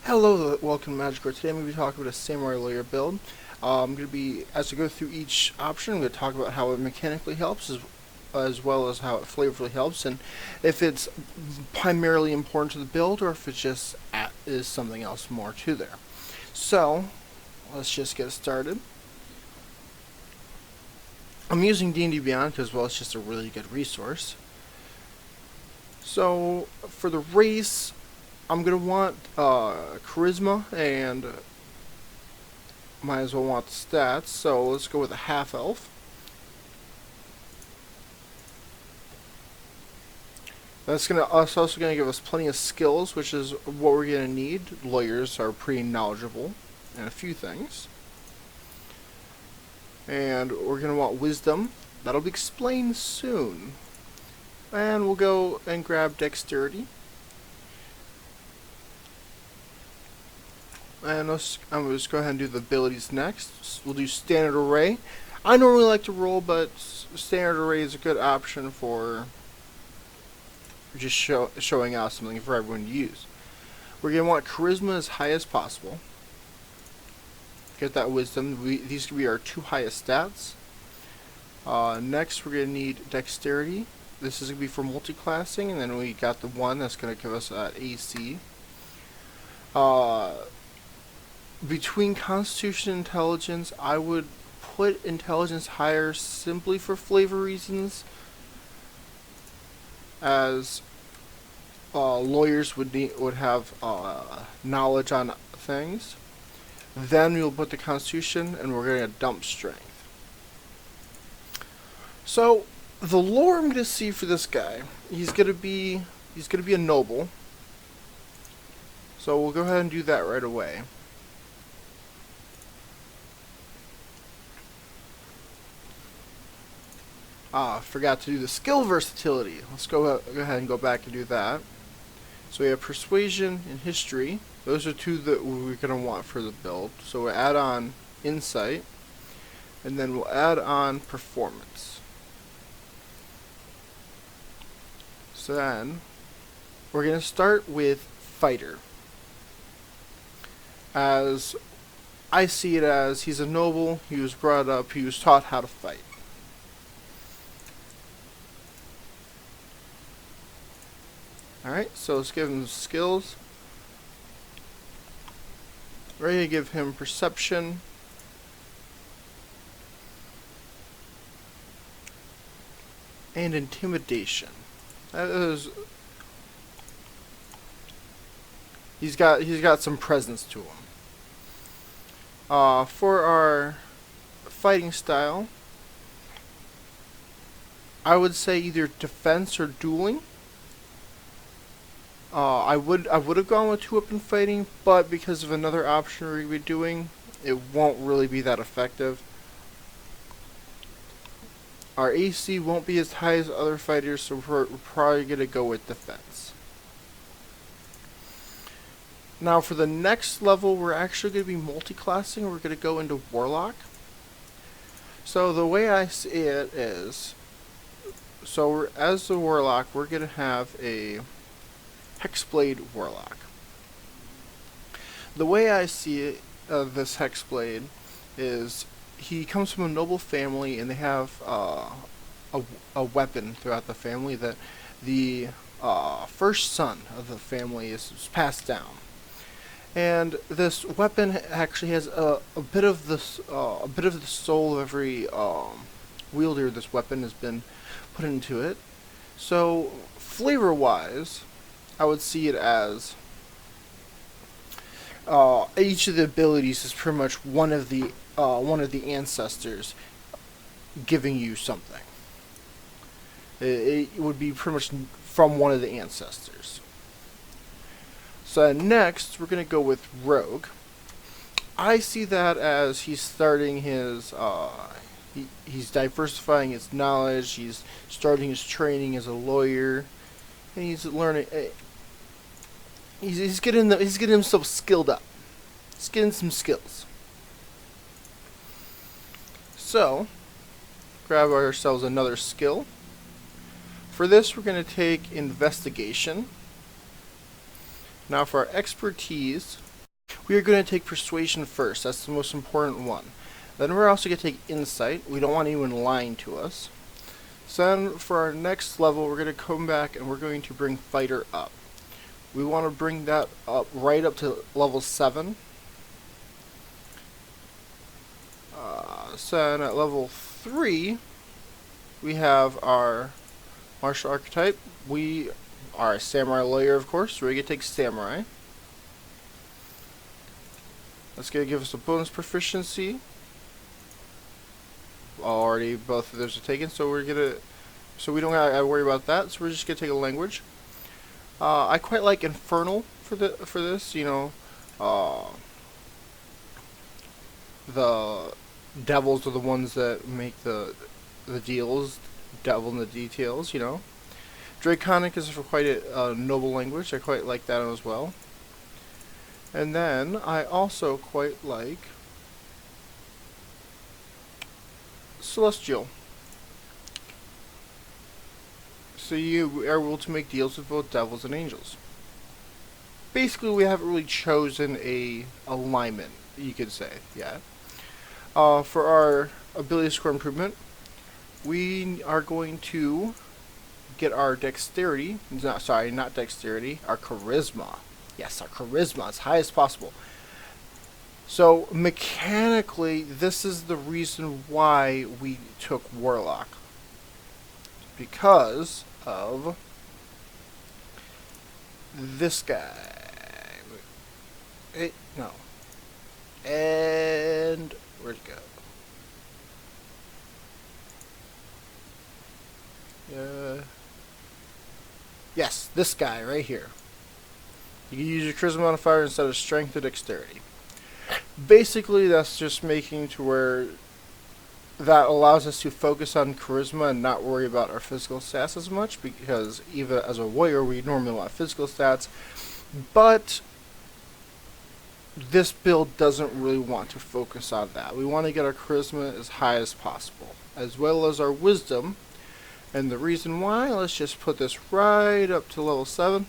Hello, welcome to Magic Today I'm going to be talking about a Samurai Lawyer build. I'm going to be, as I go through each option, I'm going to talk about how it mechanically helps as well as how it flavorfully helps, and if it's primarily important to the build or if it just is something else more to there. So, let's just get started. I'm using D&D Beyond because, well, it's just a really good resource. So, for the race, I'm going to want charisma, and might as well want the stats, so let's go with a half-elf. That's also going to give us plenty of skills, which is what we're going to need. Lawyers are pretty knowledgeable in a few things. And we're going to want wisdom. That'll be explained soon. And we'll go and grab dexterity. And I'm going to just go ahead and do the abilities next. We'll do standard array. I normally like to roll, but standard array is a good option for just showing out something for everyone to use. We're going to want charisma as high as possible. Get that wisdom. These could be our two highest stats. Next, we're going to need dexterity. This is going to be for multi-classing, and then we got the one that's going to give us AC. Between Constitution and Intelligence, I would put Intelligence higher simply for flavor reasons, as lawyers would have knowledge on things. Then we'll put the Constitution, and we're going to dump Strength. So the lore I'm going to see for this guy, he's going to be a noble. So we'll go ahead and do that right away. Forgot to do the skill versatility. Let's go ahead and go back and do that. So we have persuasion and history. Those are two that we're going to want for the build. So we'll add on insight, and then we'll add on performance. So then we're going to start with fighter. As I see it, as he's a noble, he was brought up, he was taught how to fight. Alright, so let's give him skills. Ready to give him perception. And intimidation. That is, he's got some presence to him. For our fighting style, I would say either defense or dueling. I would have gone with two-weapon fighting, but because of another option we're going to be doing, it won't really be that effective. Our AC won't be as high as other fighters, so we're probably going to go with defense. Now for the next level, we're actually going to be multi-classing. We're going to go into Warlock. So the way I see it is, as the Warlock, we're going to have a Hexblade Warlock. The way I see it, this Hexblade, is he comes from a noble family, and they have a weapon throughout the family that the first son of the family is passed down. And this weapon actually has a bit of the soul of every wielder of this weapon has been put into it. So flavor-wise, I would see it as each of the abilities is pretty much one of the ancestors giving you something. It would be pretty much from one of the ancestors. So next, we're going to go with Rogue. I see that as he's starting his he's diversifying his knowledge. He's starting his training as a lawyer, and he's learning. He's getting himself skilled up. He's getting some skills. So, grab ourselves another skill. For this, we're going to take investigation. Now for our expertise, We are going to take persuasion first. That's the most important one. Then we're also going to take insight. We don't want anyone lying to us. So then for our next level, we're going to come back and we're going to bring fighter up. We want to bring that up right up to level 7. So then at level 3, we have our martial archetype. We are a samurai lawyer, of course, so we're going to take samurai. That's going to give us a bonus proficiency. Already both of those are taken, so we don't have to worry about that. So we're just going to take a language. I quite like infernal for this. You know, the devils are the ones that make the deals, devil in the details. You know, draconic is for quite a noble language. I quite like that as well. And then I also quite like celestial. So you are able to make deals with both devils and angels. Basically, we haven't really chosen a alignment, you could say, yet. For our ability score improvement, we are going to get our dexterity, not dexterity, our charisma. Yes, our charisma as high as possible. So mechanically, this is the reason why we took Warlock. Because of this guy. No. And where'd it go? Yes, this guy right here. You can use your charisma modifier instead of strength or dexterity. Basically, that's just making to where that allows us to focus on charisma and not worry about our physical stats as much, because even as a warrior, we normally want physical stats. But this build doesn't really want to focus on that. We want to get our charisma as high as possible, as well as our wisdom. And the reason why, let's just put this right up to level 7.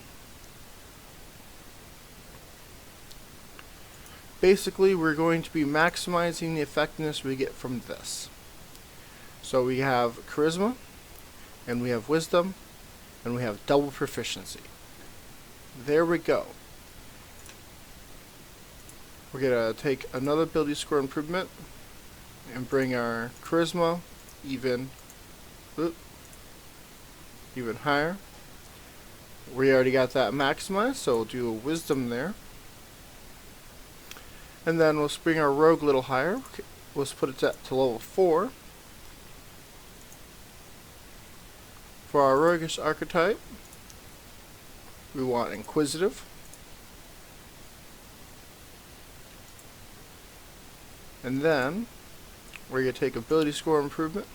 Basically, we're going to be maximizing the effectiveness we get from this. So we have charisma, and we have wisdom, and we have double proficiency. There we go. We're going to take another ability score improvement and bring our charisma even higher. We already got that maximized, so we'll do a wisdom there. And then we'll bring our rogue a little higher. Let's put it to level 4. For our roguish archetype, we want inquisitive. And then we're going to take ability score improvement.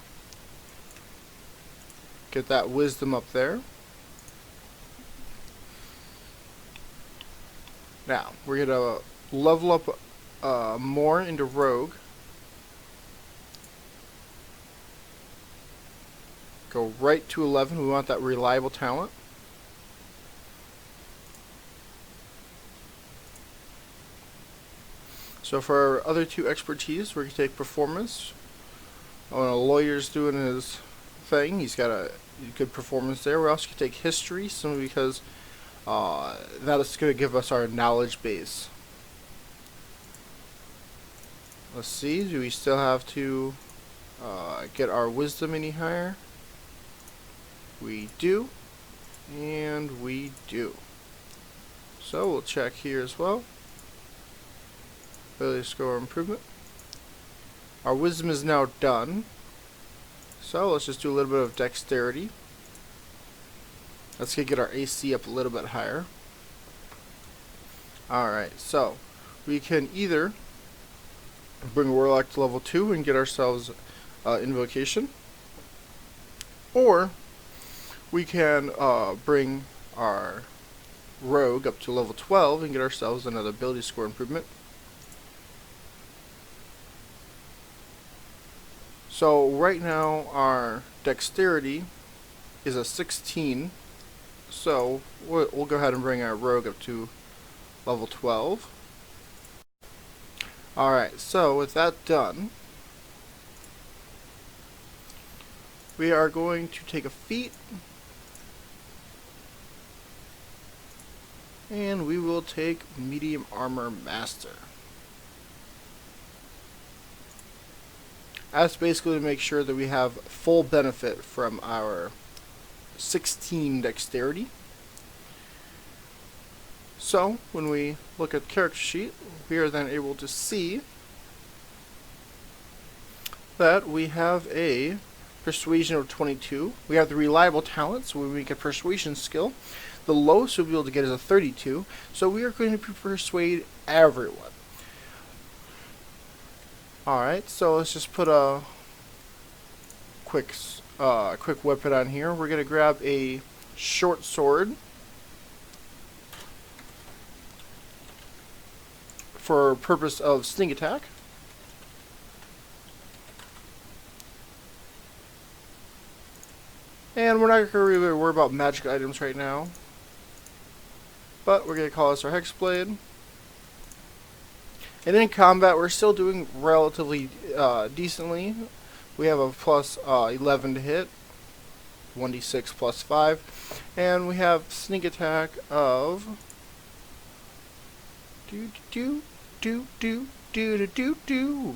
Get that wisdom up there. Now, we're going to level up more into rogue. Go right to 11. We want that reliable talent. So for our other two expertise, we're going to take performance. When a lawyer's doing his thing, he's got a good performance there. We're also going to take history, simply because that is going to give us our knowledge base. Let's see, do we still have to get our wisdom any higher? We do, and we do. So we'll check here as well. Ability score improvement. Our wisdom is now done. So let's just do a little bit of dexterity. Let's get our AC up a little bit higher. Alright, so we can either bring Warlock to level 2 and get ourselves invocation, or we can bring our rogue up to level 12 and get ourselves another ability score improvement. So right now our dexterity is a 16, so we'll go ahead and bring our rogue up to level 12. Alright, so with that done, we are going to take a feat, and we will take medium armor master. That's basically to make sure that we have full benefit from our 16 dexterity. So, when we look at the character sheet, we are then able to see that we have a persuasion of 22. We have the reliable talent, so we make a persuasion skill. The lowest we'll be able to get is a 32, so we are going to persuade everyone. Alright, so let's just put a quick weapon on here. We're going to grab a short sword for purpose of sneak attack. And we're not going to really worry about magic items right now. But we're going to call this our Hexblade. And in combat, we're still doing relatively decently. We have a plus 11 to hit, 1d6 plus 5, and we have sneak attack of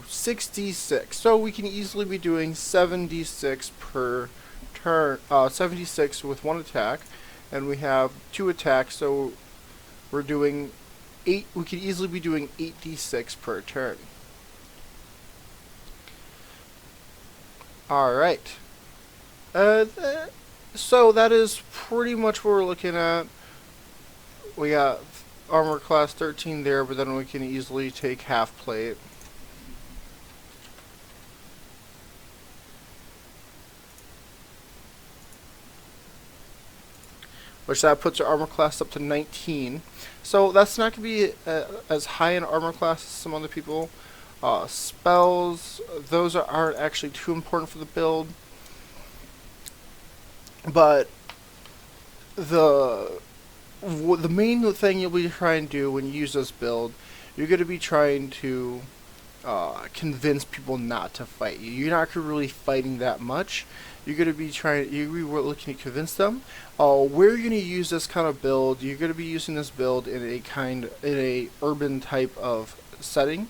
66. So we can easily be doing 7d6 per turn, 76 with one attack, and we have 2 attacks, so we're doing 8. We could easily be doing 8d6 per turn. Alright. So that is pretty much what we're looking at. We got armor class 13 there, but then we can easily take half plate. Which that puts our armor class up to 19. So that's not going to be as high an armor class as some other people. Spells, those aren't actually too important for the build. But the main thing you'll be trying to do when you use this build, you're going to be trying to convince people not to fight you. You're not really fighting that much. You're going to be looking to convince them. Where you're going to use this kind of build, you're going to be using this build in a urban type of setting.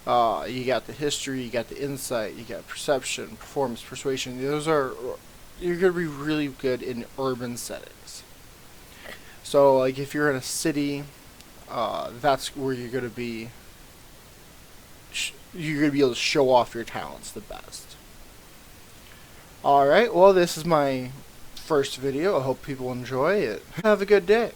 You got the history, you got the insight, you got perception, performance, persuasion. You're going to be really good in urban settings. So, like if you're in a city, that's where you're going to be. You're going to be able to show off your talents the best. Alright, well, this is my first video. I hope people enjoy it. Have a good day.